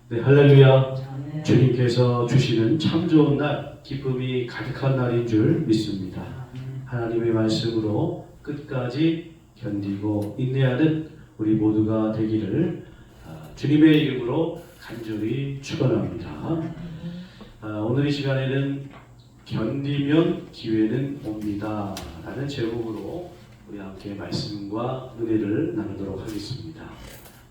네, 할렐루야. 주님께서 주시는 참 좋은 날, 기쁨이 가득한 날인 줄 믿습니다. 하나님의 말씀으로 끝까지 견디고 인내하는 우리 모두가 되기를 주님의 이름으로 간절히 축원합니다. 오늘 이 시간에는 견디면 기회는 옵니다 라는 제목으로 우리 함께 말씀과 은혜를 나누도록 하겠습니다.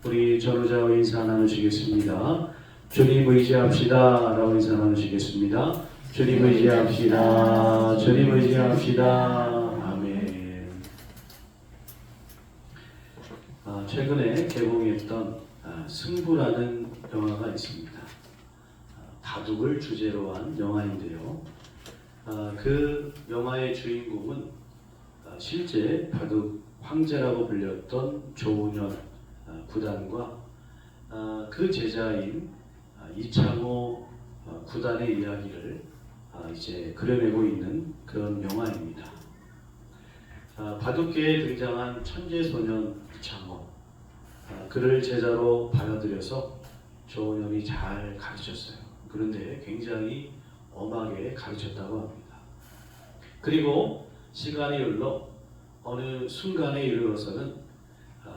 우리 전우자와 인사 나누시겠습니다. 주님 의지합시다 라고 인사 나누시겠습니다. 주님 의지합시다. 주님 의지합시다. 아멘. 최근에 개봉했던 승부라는 영화가 있습니다. 바둑을 주제로 한 영화인데요. 그 영화의 주인공은 실제 바둑 황제라고 불렸던 조은현 구단과 그 제자인 이창호 구단의 이야기를 이제 그려내고 있는 그런 영화입니다. 바둑계에 등장한 천재소년 이창호, 그를 제자로 받아들여서 조은현이 잘 가르쳤어요. 그런데 굉장히 엄하게 가르쳤다고 합니다. 그리고 시간이 흘러 어느 순간에 이르러서는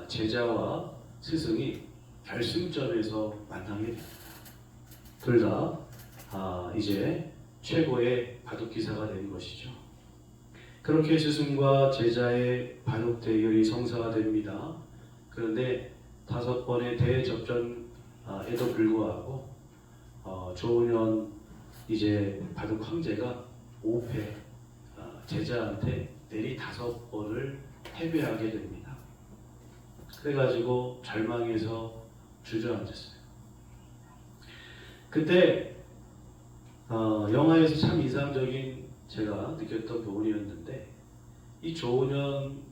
제자와 스승이 결승점에서 만나게 됩니다. 둘 다 이제 최고의 바둑 기사가 된 것이죠. 그렇게 스승과 제자의 바둑 대결이 성사가 됩니다. 그런데 5번의 대접전에도 불구하고 조은현 이제 바둑 황제가 5패, 제자한테 내리 5번을 패배하게 됩니다. 그래가지고 절망해서 주저앉았어요. 그때 영화에서 참 인상적인 제가 느꼈던 부분이었는데, 이 조은현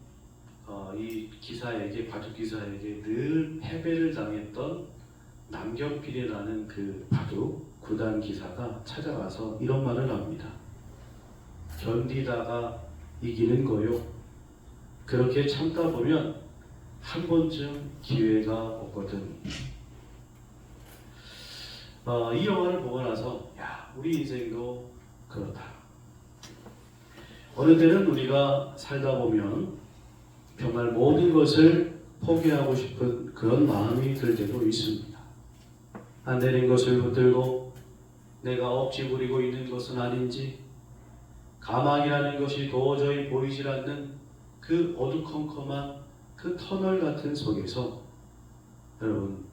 이 기사에게, 바둑 기사에게 늘 패배를 당했던 남경필이라는 그 바둑 구단 기사가 찾아가서 이런 말을 합니다. 견디다가 이기는 거요. 그렇게 참다 보면 한 번쯤 기회가 오거든. 이 영화를 보고 나서 우리 인생도 그렇다. 어느 때는 우리가 살다 보면 정말 모든 것을 포기하고 싶은 그런 마음이 들 때도 있습니다. 안 되는 것을 붙들고 내가 억지 부리고 있는 것은 아닌지, 가망이라는 것이 도저히 보이질 않는 그 어두컴컴한 그 터널 같은 속에서, 여러분,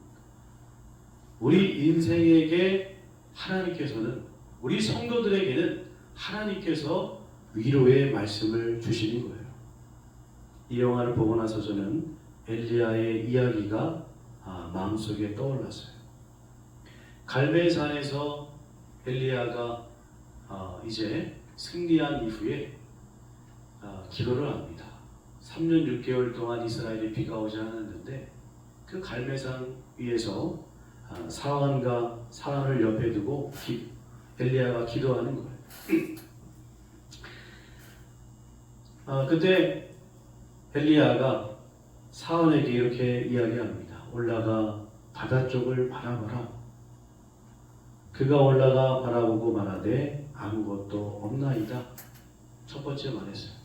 우리 인생에게 하나님께서는, 우리 성도들에게는 하나님께서 위로의 말씀을 주시는 거예요. 이 영화를 보고 나서 저는 엘리야의 이야기가 마음속에 떠올랐어요. 갈멜산에서 엘리야가 이제 승리한 이후에 기도를 합니다. 3년 6개월 동안 이스라엘에 비가 오지 않았는데, 그 갈멜산 위에서 사환과 사안을 옆에 두고 엘리야가 기도하는 거예요. 그때 엘리야가 사안에게 이렇게 이야기합니다. 올라가 바다 쪽을 바라봐라. 그가 올라가 바라보고 말하되 아무것도 없나이다. 첫 번째 말했어요.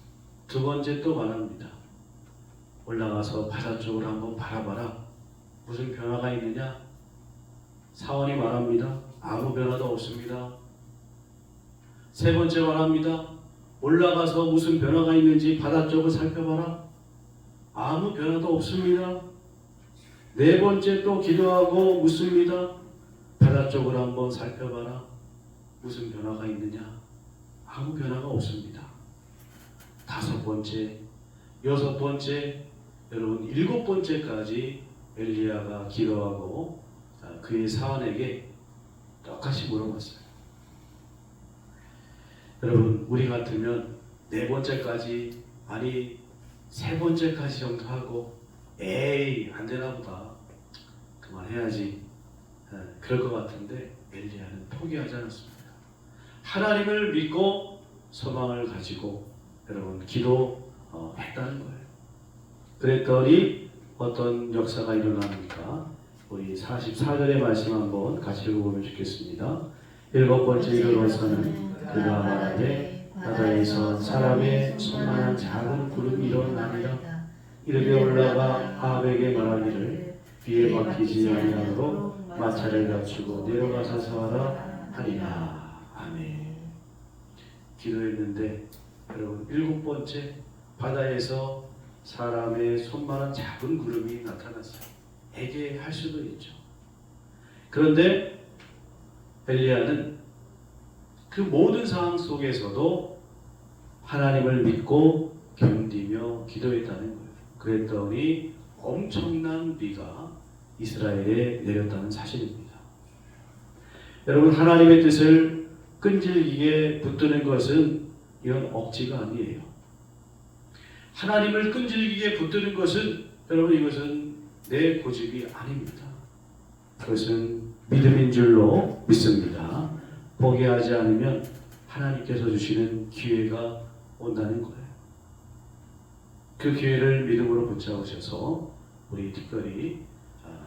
두 번째 또 말합니다. 올라가서 바다 쪽으로 한번 바라봐라. 무슨 변화가 있느냐? 사원이 말합니다. 아무 변화도 없습니다. 세 번째 말합니다. 올라가서 무슨 변화가 있는지 바다 쪽을 살펴봐라. 아무 변화도 없습니다. 네 번째 또 기도하고 묻습니다. 바다 쪽을 한번 살펴봐라. 무슨 변화가 있느냐? 아무 변화가 없습니다. 5번째, 6번째, 여러분 7번째까지 엘리야가 기도하고 그의 사환에게 똑같이 물어봤어요. 여러분, 우리 같으면 4번째까지, 아니 3번째까지 정도 하고 에이 안 되나 보다, 그만해야지, 그럴 것 같은데 엘리야는 포기하지 않았습니다. 하나님을 믿고 소망을 가지고 여러분 기도했다는 거예요. 그랬더니 어떤 역사가 일어납니까? 우리 44절의 말씀 한번 같이 읽어보면 좋겠습니다. 일곱 번째 이르러서는 그가 말하되 바다에서 사람의 손만한 작은 구름이 일어나니라. 이르게 올라가 아합에게 말하기를 비에 박히지 아니하도록 마차를 갖추고 내려가서 서하라 하니라. 아멘. 기도했는데 여러분, 일곱 번째 바다에서 사람의 손만한 작은 구름이 나타났어요. 애게할 수도 있죠. 그런데 엘리야는 그 모든 상황 속에서도 하나님을 믿고 견디며 기도했다는 거예요. 그랬더니 엄청난 비가 이스라엘에 내렸다는 사실입니다. 여러분, 하나님의 뜻을 끈질기게 붙드는 것은 이런 억지가 아니에요. 하나님을 끈질기게 붙드는 것은, 여러분, 이것은 내 고집이 아닙니다. 그것은 믿음인 줄로 믿습니다. 포기하지 않으면 하나님께서 주시는 기회가 온다는 거예요. 그 기회를 믿음으로 붙잡으셔서 우리 특별히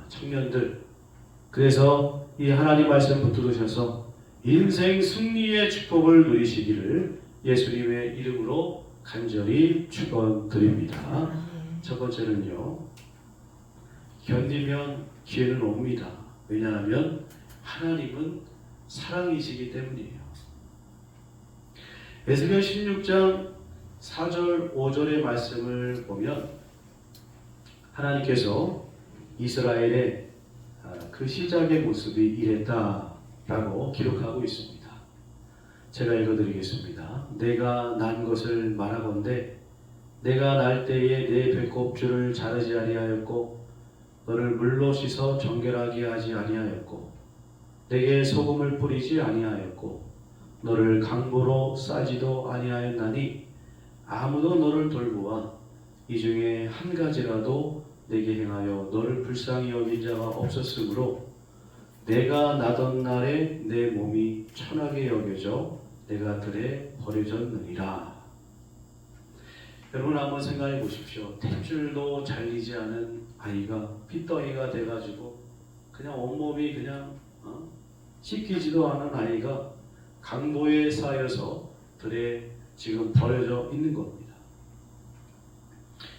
청년들, 그래서 이 하나님 말씀 붙들으셔서 인생 승리의 축복을 누리시기를 예수님의 이름으로 간절히 축원드립니다. 첫 번째는요, 견디면 기회는 옵니다. 왜냐하면 하나님은 사랑이시기 때문이에요. 에스겔 16장 4절 5절의 말씀을 보면 하나님께서 이스라엘의 그 시작의 모습이 이랬다라고 기록하고 있습니다. 제가 읽어드리겠습니다. 내가 난 것을 말하건대 내가 날 때에 내 배꼽줄을 자르지 아니하였고 너를 물로 씻어 정결하게 하지 아니하였고 내게 소금을 뿌리지 아니하였고 너를 강보로 싸지도 아니하였나니 아무도 너를 돌보아 이 중에 한 가지라도 내게 행하여 너를 불쌍히 여긴 자가 없었으므로 내가 나던 날에 내 몸이 천하게 여겨져 내가 들에 버려졌느니라. 여러분, 한번 생각해 보십시오. 탯줄도 잘리지 않은 아이가 핏덩이가 돼가지고 그냥 온몸이 그냥 씻기지도 않은 아이가 강보에 쌓여서 들에 지금 버려져 있는 겁니다.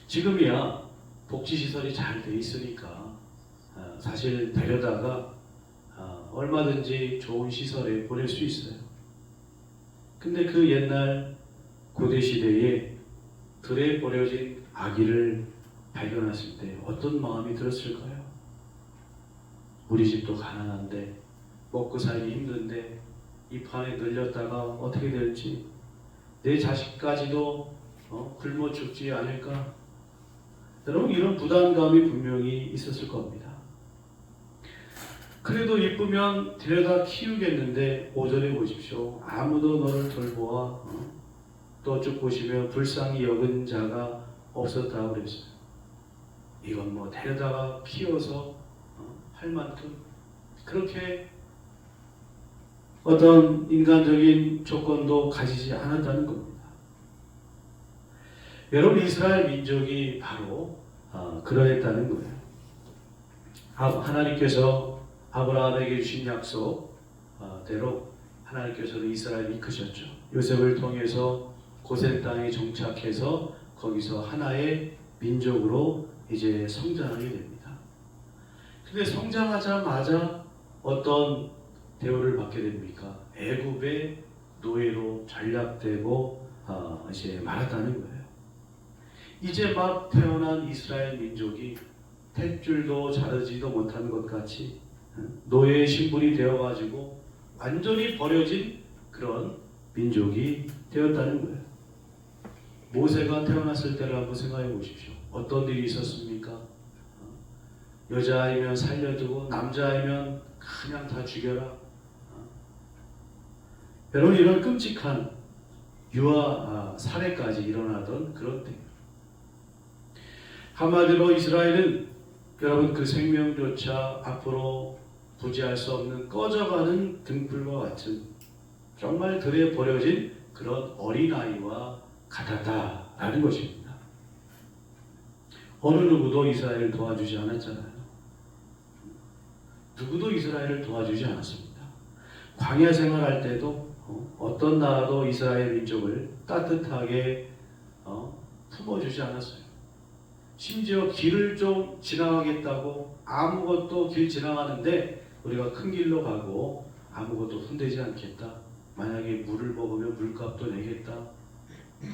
지금이야 복지시설이 잘 돼 있으니까 사실 데려다가 얼마든지 좋은 시설에 보낼 수 있어요. 근데 그 옛날 고대시대에 들에 버려진 아기를 발견했을 때 어떤 마음이 들었을까요? 우리 집도 가난한데 먹고 살기 힘든데 이 판에 늘렸다가 어떻게 될지, 내 자식까지도 굶어 죽지 않을까? 여러분, 이런 부담감이 분명히 있었을 겁니다. 그래도 이쁘면 데려다 키우겠는데 5절에 보십시오. 아무도 너를 돌보아 또 쭉 보시면 불쌍히 여긴 자가 없었다고 그랬어요. 이건 뭐 데려다가 키워서 할 만큼 그렇게 어떤 인간적인 조건도 가지지 않았다는 겁니다. 여러분, 이스라엘 민족이 바로 그러했다는 거예요. 하나님께서 아브라함에게 주신 약속대로 하나님께서는 이스라엘을 이끄셨죠. 요셉을 통해서 고센 땅에 정착해서 거기서 하나의 민족으로 이제 성장하게 됩니다. 근데 성장하자마자 어떤 대우를 받게 됩니까? 애굽의 노예로 전락되고 이제 말았다는 거예요. 이제 막 태어난 이스라엘 민족이 탯줄도 자르지도 못하는 것 같이 노예의 신분이 되어가지고 완전히 버려진 그런 민족이 되었다는 거예요. 모세가 태어났을 때를 한번 생각해 보십시오. 어떤 일이 있었습니까? 여자아이면 살려두고 남자아이면 그냥 다 죽여라. 여러분, 이런 끔찍한 유아 살해까지 일어나던 그런 때, 한마디로 이스라엘은 여러분 그 생명조차 앞으로 부지할 수 없는 꺼져가는 등불과 같은 정말 들에 버려진 그런 어린아이와 같았다라는 것입니다. 어느 누구도 이스라엘을 도와주지 않았잖아요. 누구도 이스라엘을 도와주지 않았습니다. 광야 생활할 때도 어떤 나라도 이스라엘 민족을 따뜻하게 품어주지 않았어요. 심지어 길을 좀 지나가겠다고 아무것도 길 지나가는데 우리가 큰 길로 가고 아무것도 손대지 않겠다. 만약에 물을 먹으면 물값도 내겠다.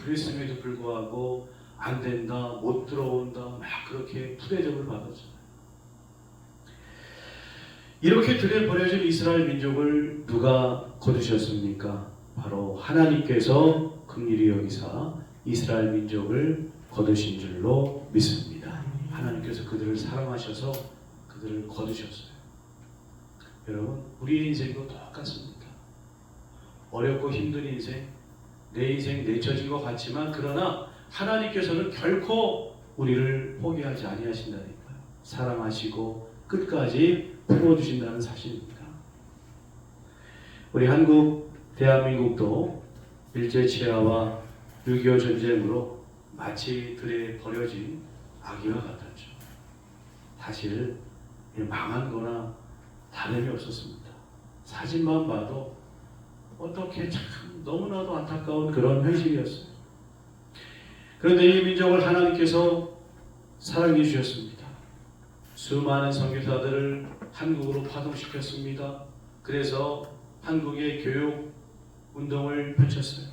그랬음에도 불구하고 안 된다, 못 들어온다, 막 그렇게 푸대접을 받았잖아요. 이렇게 들여버려진 이스라엘 민족을 누가 거두셨습니까? 바로 하나님께서 긍휼히 여기사 이스라엘 민족을 거두신 줄로 믿습니다. 하나님께서 그들을 사랑하셔서 그들을 거두셨어요. 여러분, 우리의 인생도 똑같습니다. 어렵고 힘든 인생, 내 인생 내쳐진 것 같지만 그러나 하나님께서는 결코 우리를 포기하지 아니하신다니까요. 사랑하시고 끝까지 품어주신다는 사실입니다. 우리 한국, 대한민국도 일제치하와 6.25 전쟁으로 마치 들에 버려진 아기와 같았죠. 사실 망한 거나 다름이 없었습니다. 사진만 봐도 어떻게 참 너무나도 안타까운 그런 현실이었어요. 그런데 이 민족을 하나님께서 사랑해 주셨습니다. 수많은 선교사들을 한국으로 파송시켰습니다. 그래서 한국의 교육 운동을 펼쳤어요.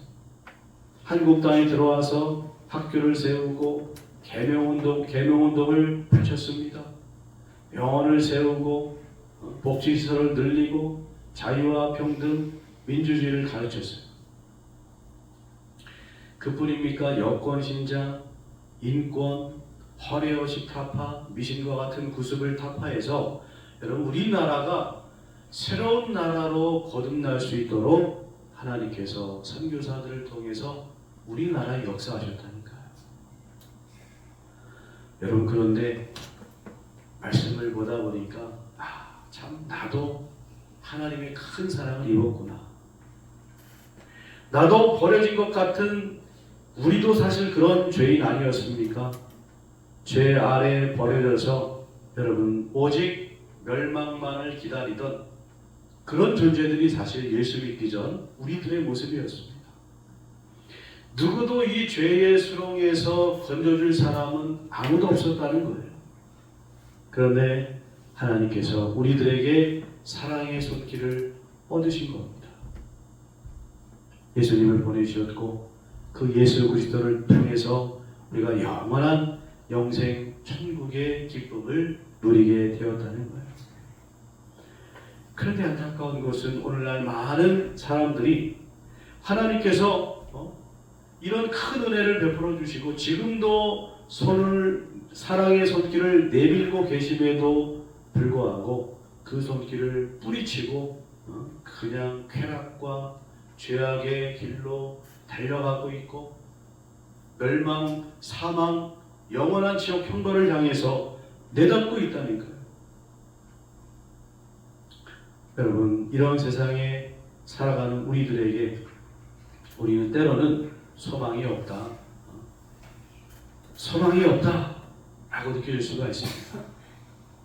한국 땅에 들어와서 학교를 세우고 계명운동을 펼쳤습니다. 병원을 세우고 복지시설을 늘리고 자유와 평등, 민주주의를 가르쳤어요. 그뿐입니까? 여권신장, 인권, 허례허식 타파, 미신과 같은 구습을 타파해서 여러분 우리나라가 새로운 나라로 거듭날 수 있도록 하나님께서 선교사들을 통해서 우리나라에 역사하셨다니까요. 여러분 그런데 말씀을 보다 보니까 참 나도 하나님의 큰 사랑을 입었구나. 나도 버려진 것 같은 우리도 사실 그런 죄인 아니었습니까? 죄 아래 버려져서 여러분 오직 멸망만을 기다리던 그런 존재들이 사실 예수 믿기 전 우리들의 모습이었습니다. 누구도 이 죄의 수렁에서 건져줄 사람은 아무도 없었다는 거예요. 그런데 하나님께서 우리들에게 사랑의 손길을 뻗으신 겁니다. 예수님을 보내주셨고 그 예수 그리스도를 통해서 우리가 영원한 영생 천국의 기쁨을 누리게 되었다는 거예요. 그런데 안타까운 것은 오늘날 많은 사람들이 하나님께서 이런 큰 은혜를 베풀어 주시고 지금도 사랑의 손길을 내밀고 계심에도 불구하고 그 손길을 뿌리치고 그냥 쾌락과 죄악의 길로 달려가고 있고 멸망, 사망, 영원한 지옥 형벌을 향해서 내닫고 있다니까요. 여러분 이런 세상에 살아가는 우리들에게 우리는 때로는 소망이 없다 라고 느낄 수가 있습니다.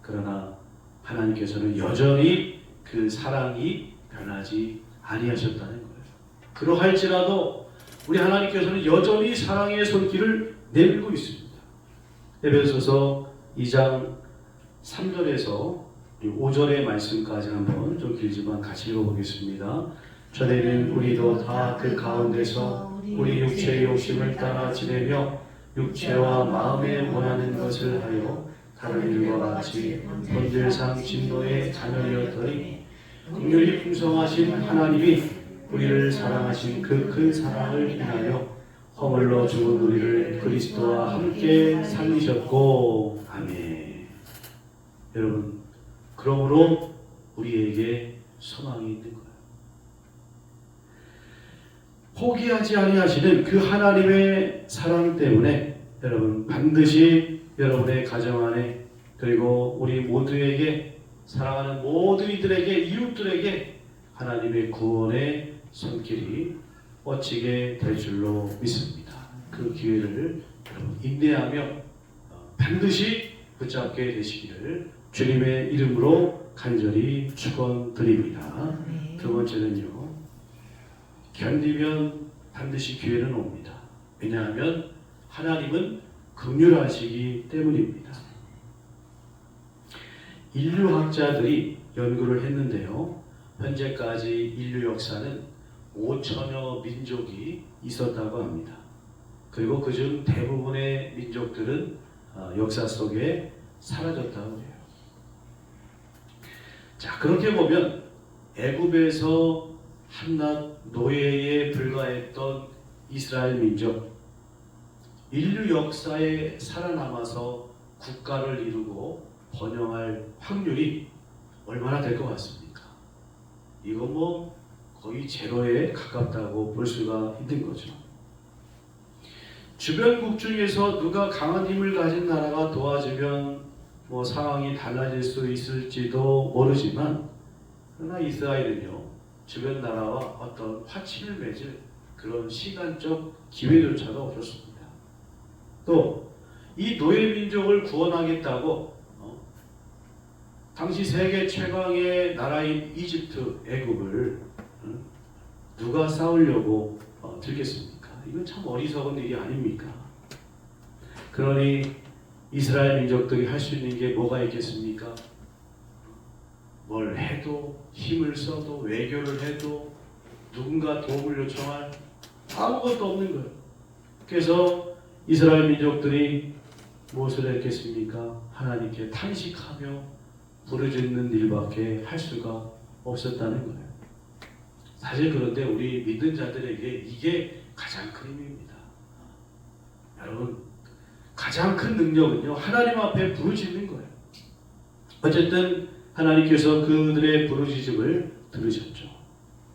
그러나 하나님께서는 여전히 그 사랑이 변하지 아니하셨다는 거예요. 그러할지라도 우리 하나님께서는 여전히 사랑의 손길을 내밀고 있습니다. 에베소서 2장 3절에서 5절의 말씀까지 한번 좀 길지만 같이 읽어보겠습니다. 전에는 우리도 다 그 가운데서 우리 육체의 욕심을 따라 지내며 육체와 마음에 원하는 것을 하여 다른 일과 같이 본질상 진노의 자녀이었더니 긍휼이 풍성하신 하나님이 우리를 사랑하신 그 큰 사랑을 인하여 허물로 죽은 우리를 그리스도와 함께 살리셨고 아멘. 여러분 그러므로 우리에게 소망이 있는 거예요. 포기하지 아니하시는 그 하나님의 사랑 때문에 여러분 반드시 여러분의 가정 안에 그리고 우리 모두에게 사랑하는 모든 이들에게 이웃들에게 하나님의 구원의 손길이 뻗치게 될 줄로 믿습니다. 그 기회를 여러분 인내하며 반드시 붙잡게 되시기를 주님의 이름으로 간절히 축원드립니다. 두 번째는요, 견디면 반드시 기회는 옵니다. 왜냐하면 하나님은 긍휼하시기 때문입니다. 인류학자들이 연구를 했는데요, 현재까지 인류 역사는 5천여 민족이 있었다고 합니다. 그리고 그중 대부분의 민족들은 역사 속에 사라졌다고 해요. 자, 그렇게 보면 애굽에서 한낱 노예에 불과했던 이스라엘 민족, 인류 역사에 살아남아서 국가를 이루고 번영할 확률이 얼마나 될 것 같습니까? 이거 뭐 거의 제로에 가깝다고 볼 수가 있는 거죠. 주변국 중에서 누가 강한 힘을 가진 나라가 도와주면 뭐 상황이 달라질 수 있을지도 모르지만, 그러나 이스라엘은요, 주변 나라와 어떤 화친을 맺을 그런 시간적 기회조차도 없었습니다. 또 이 노예 민족을 구원하겠다고 당시 세계 최강의 나라인 이집트, 애굽을 누가 싸우려고 들겠습니까? 이건 참 어리석은 일이 아닙니까? 그러니 이스라엘 민족들이 할 수 있는 게 뭐가 있겠습니까? 뭘 해도, 힘을 써도, 외교를 해도, 누군가 도움을 요청할 아무것도 없는 거예요. 그래서 이스라엘 민족들이 무엇을 했겠습니까? 하나님께 탄식하며 부르짖는 일밖에 할 수가 없었다는 거예요. 사실 그런데 우리 믿는 자들에게 이게 가장 큰 힘입니다. 여러분, 가장 큰 능력은요, 하나님 앞에 부르짖는 거예요. 어쨌든 하나님께서 그들의 부르짖음을 들으셨죠.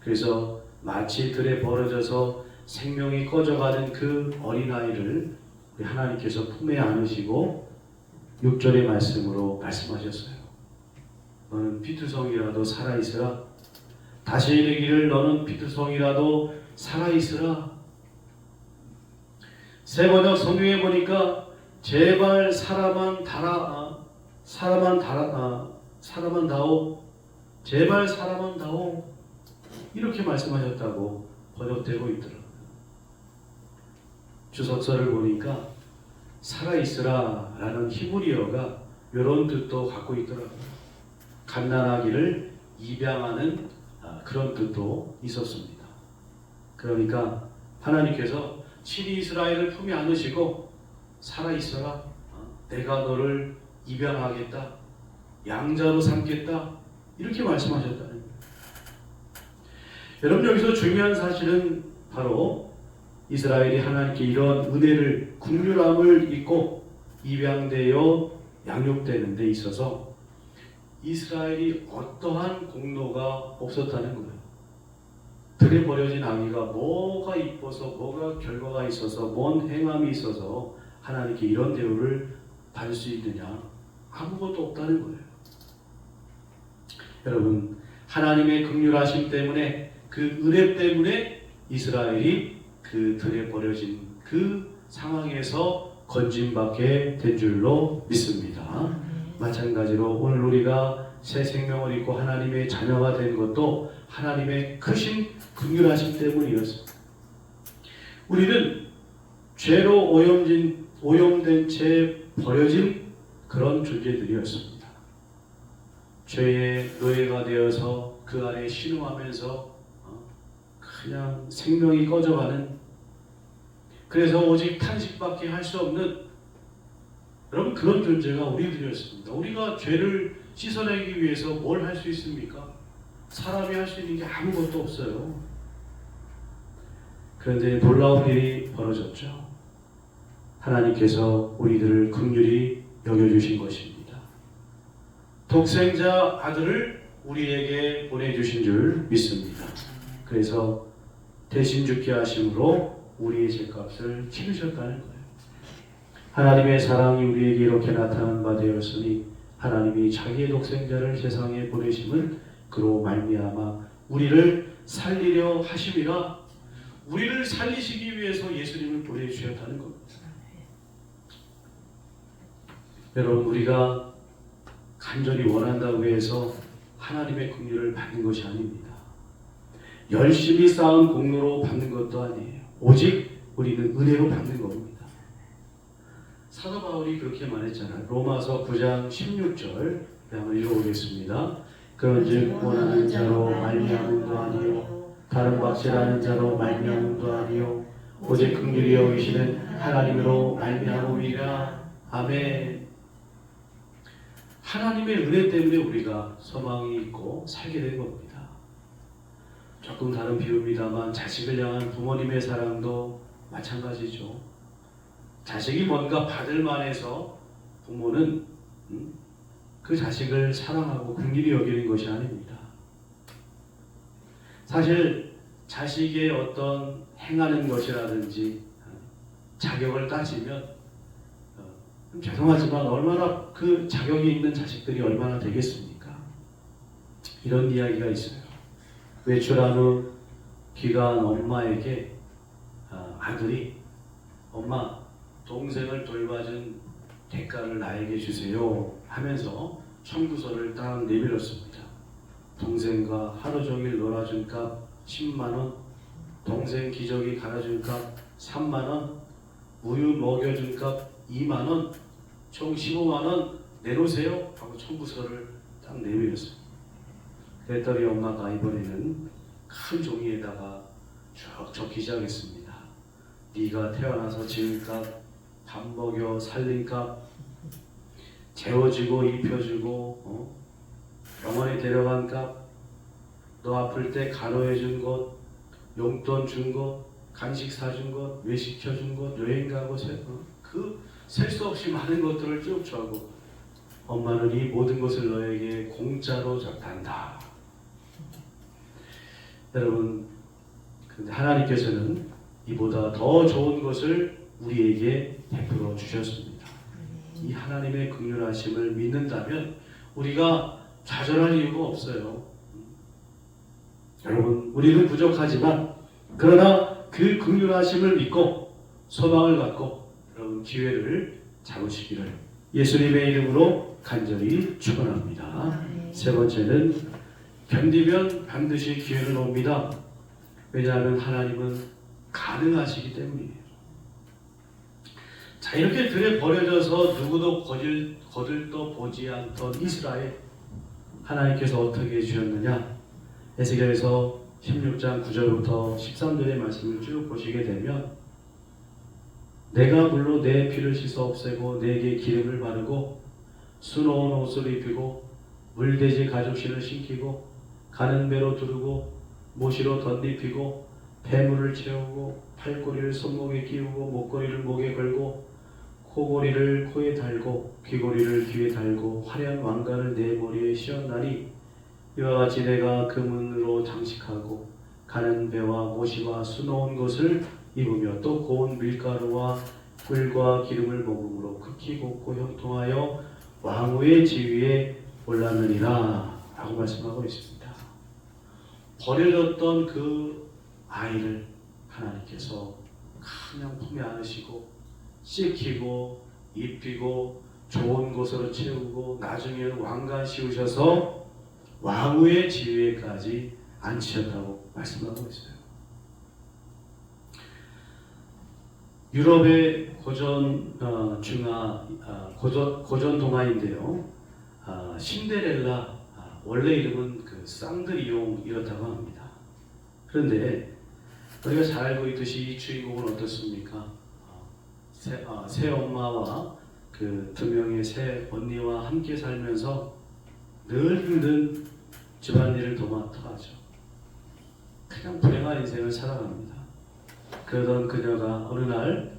그래서 마치 들에 벌어져서 생명이 꺼져가는 그 어린아이를 하나님께서 품에 안으시고 6절의 말씀으로 말씀하셨어요. 너는 피투성이라도 살아있으라. 다시 이르기를 너는 피투성이라도 살아있으라. 세 번역 성경에 보니까 제발 사람만 다오, 제발 사람만 다오, 이렇게 말씀하셨다고 번역되고 있더라고요. 주석서를 보니까 살아있으라 라는 히브리어가 이런 뜻도 갖고 있더라고요. 갓난아기를 입양하는 그런 뜻도 있었습니다. 그러니까 하나님께서 친히 이스라엘을 품에 안으시고 살아있어라, 내가 너를 입양하겠다, 양자로 삼겠다, 이렇게 말씀하셨다는 거예요. 여러분, 여기서 중요한 사실은 바로 이스라엘이 하나님께 이런 은혜를, 긍휼함을 입고 입양되어 양육되는 데 있어서 이스라엘이 어떠한 공로가 없었다는 거예요. 들에 버려진 아기가 뭐가 이뻐서, 뭐가 결과가 있어서, 뭔 행함이 있어서 하나님께 이런 대우를 받을 수 있느냐? 아무것도 없다는 거예요. 여러분, 하나님의 긍휼하심 때문에, 그 은혜 때문에 이스라엘이 그 들에 버려진 그 상황에서 건짐받게 된 줄로 믿습니다. 마찬가지로 오늘 우리가 새 생명을 입고 하나님의 자녀가 된 것도 하나님의 크신 긍휼하심 때문이었습니다. 우리는 죄로 오염된 채 버려진 그런 존재들이었습니다. 죄의 노예가 되어서 그 안에 신음하면서 그냥 생명이 꺼져가는, 그래서 오직 탄식밖에 할 수 없는, 여러분, 그런 존재가 우리들이었습니다. 우리가 죄를 씻어내기 위해서 뭘 할 수 있습니까? 사람이 할 수 있는 게 아무것도 없어요. 그런데 놀라운 일이 벌어졌죠. 하나님께서 우리들을 긍휼히 여겨주신 것입니다. 독생자 아들을 우리에게 보내주신 줄 믿습니다. 그래서 대신 죽게 하심으로 우리의 죄값을 치르셨다는 거예요. 하나님의 사랑이 우리에게 이렇게 나타난 바 되었으니 하나님이 자기의 독생자를 세상에 보내심은 그로 말미암아 우리를 살리려 하심이라. 우리를 살리시기 위해서 예수님을 보내주셨다는 겁니다. 여러분, 우리가 간절히 원한다고 해서 하나님의 긍휼을 받는 것이 아닙니다. 열심히 쌓은 공로로 받는 것도 아니에요. 오직 우리는 은혜로 받는 겁니다. 사도 바울이 그렇게 말했잖아요. 로마서 9장 16절 한번 읽어보겠습니다. 그런즉 원하는 자로 말미암음도 아니요 다른 박제라는 자로 말미암음도 아니요 오직 긍휼히 여기시는 하나님으로 말미암음이라. 아멘. 하나님의 은혜 때문에 우리가 소망이 있고 살게 된 겁니다. 조금 다른 비유입니다만 자식을 향한 부모님의 사랑도 마찬가지죠. 자식이 뭔가 받을 만해서 부모는 그 자식을 사랑하고 긍휼히 여기는 것이 아닙니다. 사실 자식의 어떤 행하는 것이라든지 자격을 따지면 죄송하지만 얼마나 그 자격이 있는 자식들이 얼마나 되겠습니까? 이런 이야기가 있어요. 외출한 후 귀가한 엄마에게 아들이 엄마 동생을 돌봐준 대가를 나에게 주세요 하면서 청구서를 딱 내밀었습니다. 동생과 하루 종일 놀아준 값 10만원, 동생 기저귀 갈아준 값 3만원, 우유 먹여준 값 2만원, 총 15만원 내놓으세요 하고 청구서를 딱 내밀었습니다. 그랬더니 엄마가 이번에는 큰 종이에다가 쭉 적기 시작했습니다. 네가 태어나서 지은 값, 밥 먹여 살린 값, 재워주고 입혀주고 병원에 데려간 값, 너 아플 때 간호해준 것, 용돈 준 것, 간식 사준 것, 외식시켜준 것, 여행 가고 그 셀 수 없이 많은 것들을 쭉 주하고 엄마는 이 모든 것을 너에게 공짜로 전한다. 여러분, 근데 하나님께서는 이보다 더 좋은 것을 우리에게 베풀어 주셨습니다. 이 하나님의 긍휼하심을 믿는다면 우리가 좌절할 이유가 없어요. 여러분, 우리는 부족하지만 그러나 그 긍휼하심을 믿고 소망을 갖고 여러분 기회를 잡으시기를 예수님의 이름으로 간절히 축원합니다. 세 번째는 견디면 반드시 기회는 옵니다. 왜냐하면 하나님은 가능하시기 때문이에요. 자, 이렇게 들에 버려져서 누구도 거들떠 보지 않던 이스라엘, 하나님께서 어떻게 해주셨느냐? 에스겔서 16장 9절부터 13절의 말씀을 쭉 보시게 되면 내가 물로 내 피를 씻어 없애고 내게 기름을 바르고 수놓은 옷을 입히고 물돼지 가죽신을 신기고 가는 배로 두르고 모시로 덧입히고 배물을 채우고 팔꼬리를 손목에 끼우고 목걸이를 목에 걸고 코고리를 코에 달고 귀고리를 귀에 달고 화려한 왕관을 내 머리에 씌웠나니 이와 같이 내가 금은으로 장식하고 가는 배와 모시와 수놓은 것을 입으며 또 고운 밀가루와 꿀과 기름을 먹음으로 극히 곱고 형통하여 왕후의 지위에 올랐느니라 라고 말씀하고 있습니다. 버려졌던 그 아이를 하나님께서 그냥 품에 안으시고 씻기고 입히고 좋은 곳으로 채우고 나중에는 왕관 씌우셔서 왕후의 지위에까지 앉히셨다고 말씀하고 있어요. 유럽의 고전 고전 동화인데요. 신데렐라, 원래 이름은 그 쌍드리옹이었다고 합니다. 그런데 우리가 잘 알고 있듯이 이 주인공은 어떻습니까? 새 엄마와 그 두 명의 새 언니와 함께 살면서 늘 힘든 집안일을 도맡아하죠. 그냥 불행한 인생을 살아갑니다. 그러던 그녀가 어느 날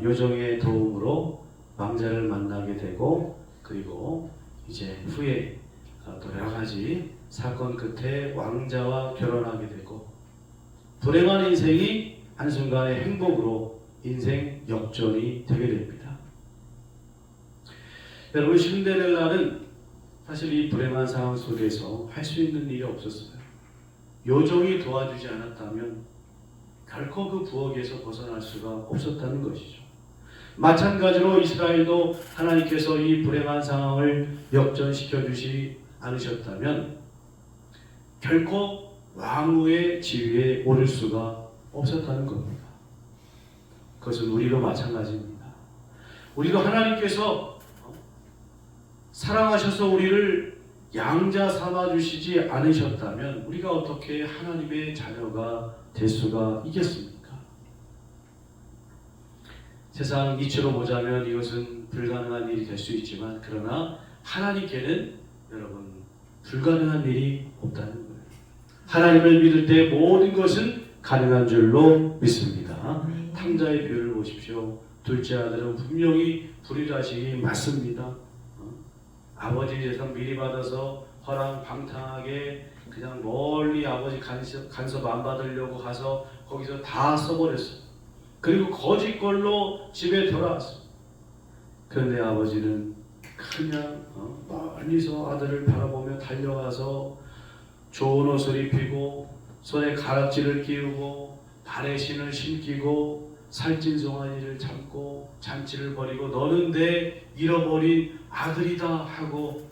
요정의 도움으로 왕자를 만나게 되고 그리고 이제 후에 또 여러 가지 사건 끝에 왕자와 결혼하게 되고 불행한 인생이 한순간의 행복으로 인생 역전이 되게 됩니다. 여러분, 신데렐라는 사실 이 불행한 상황 속에서 할 수 있는 일이 없었어요. 요정이 도와주지 않았다면 결코 그 부엌에서 벗어날 수가 없었다는 것이죠. 마찬가지로 이스라엘도 하나님께서 이 불행한 상황을 역전시켜 않으셨다면 결코 왕후의 지위에 오를 수가 없었다는 겁니다. 그것은 우리도 마찬가지입니다. 우리도 하나님께서 사랑하셔서 우리를 양자 삼아주시지 않으셨다면 우리가 어떻게 하나님의 자녀가 될 수가 있겠습니까? 세상 이치로 보자면 이것은 불가능한 일이 될 수 있지만 그러나 하나님께는 여러분 불가능한 일이 없다는 거예요. 하나님을 믿을 때 모든 것은 가능한 줄로 믿습니다. 탕자의 비유를 보십시오. 둘째 아들은 분명히 불의라식이 맞습니다. 아버지 재산 미리 받아서 허랑방탕하게 그냥 멀리 아버지 간섭 안 받으려고 가서 거기서 다 써버렸어. 그리고 거짓 걸로 집에 돌아왔어. 그런데 아버지는 그냥 멀리서 아들을 바라보며 달려가서 좋은 옷을 입히고 손에 가락지를 끼우고 발에 신을 신기고 살찐 송아지를 잡고 잔치를 벌이고 너는 내 잃어버린 아들이다 하고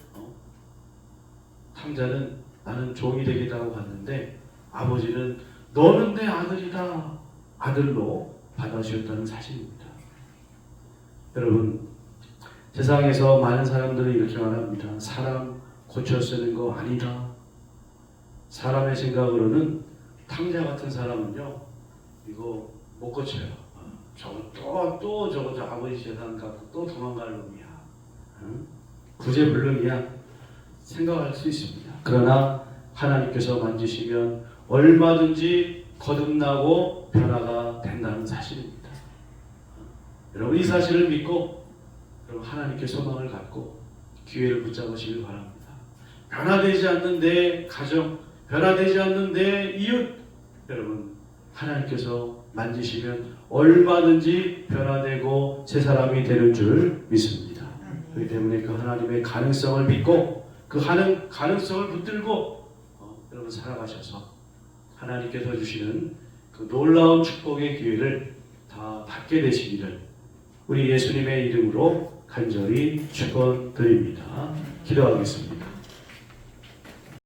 탕자는 나는 종이 되겠다고 갔는데 아버지는 너는 내 아들이다 아들로 받아주셨다는 사실입니다. 여러분 세상에서 많은 사람들이 이렇게 말합니다. 사람 고쳐 쓰는 거 아니다. 사람의 생각으로는 탕자 같은 사람은요 이거 못 고쳐요. 저거 또 저거 아버지 재산 갖고 또 도망갈 놈이야. 구제불능이야. 생각할 수 있습니다. 그러나 하나님께서 만지시면 얼마든지 거듭나고 변화가 된다는 사실입니다. 여러분 이 사실을 믿고 여러분 하나님께 소망을 갖고 기회를 붙잡으시길 바랍니다. 변화되지 않는 내 가정, 변화되지 않는 내 이웃, 여러분 하나님께서 만지시면 얼마든지 변화되고 새 사람이 되는 줄 믿습니다. 그렇기 때문에 그 하나님의 가능성을 믿고 그 가능성을 붙들고 여러분 살아가셔서 하나님께서 주시는 그 놀라운 축복의 기회를 다 받게 되시기를 우리 예수님의 이름으로 간절히 축원드립니다. 기도하겠습니다.